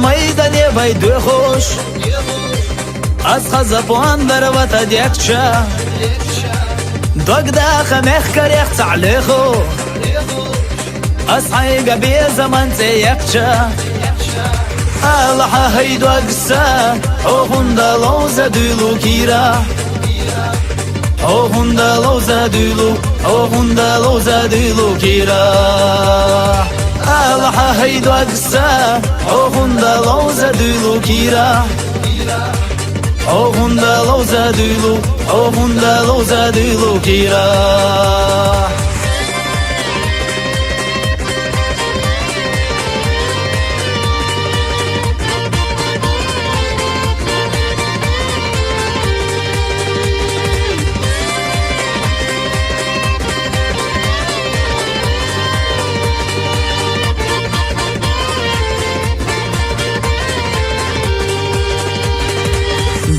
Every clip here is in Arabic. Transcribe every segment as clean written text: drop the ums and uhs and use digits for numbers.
مەیدەنێ بەی دوێ خۆش ئەس خەزەپۆن دەرەوەتە دێکچە دۆگدا خەمێخ کەرێخ چەعلێخۆ ئەس حەیگە بێ زەمان چێ یەکچە ئەڵەحە هەیدوە گسە ئۆخوندە لەوزە دویلو کیرە ئۆخوندە لەوزە دویلو ئۆخوندە لەوزە دویلو کیرە ئەڵەحە هەیدوە گسە ئۆخوندە لەوزە دویلو کیرە ئۆخوندە لەوزە دویلو ئۆخوندە لەوزە دویلو کیرە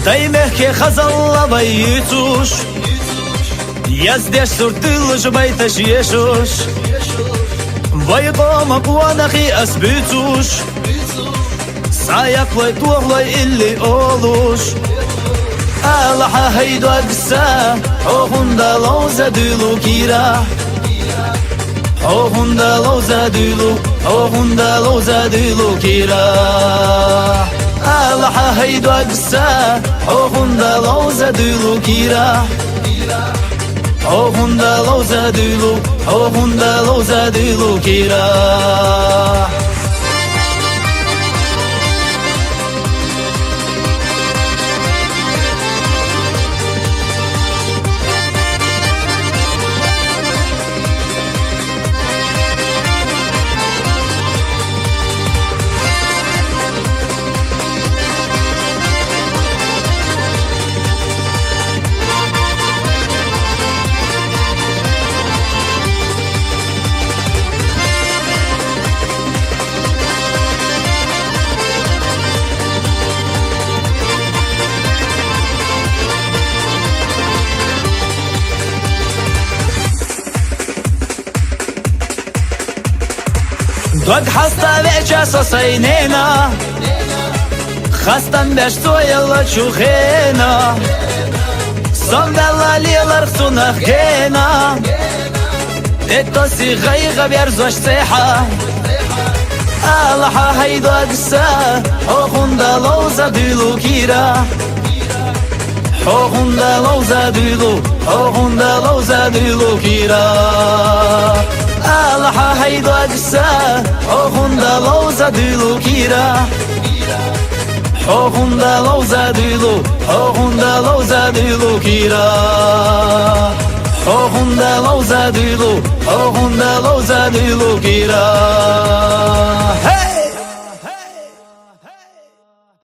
دەیمێکێ خەزەڵە بەی توش یەزدێش سورتلش بەیتە شیێشوش بەی قۆمە قووەنەخی ئەسبی توش سایەقڵی تووەڵی ئیلی ئۆڵوش ئەڵەحە هەیدوە گسە ئۆخوندە لەوزە دویلو کیرە ئۆخوندە لەوزە دویلو ئۆخوندە لەوزە دویلو کیرە ئەڵەحە هەیدوە گسە ئۆخوندە لەوزە دویلو کیرە ئۆخوندە لەوزە دویلو ئۆخوندە لەوزە دویلو کیرە دوك حستا بيجا سوسينينا خستن بيشتو يلا تشوخينا صمد الله ليلا رخصونا خينا التوسي غيغة بيرزوش صيحة ألحا هيدو قسا حوخوندا لوزا ديلو كيرا حوخوندا لوزا ديلو حوخوندا لوزا ديلو كيرا ئەڵەحە هەیدوە گسە ئۆخوندە لەوزە دویلو کیرە ئۆخوندە لەوزە دویلو ئۆخوندە لەوزە دویلو کیرە ئۆخوندە لەوزە دویلو ئۆخوندە لەوزە دویلو کیرە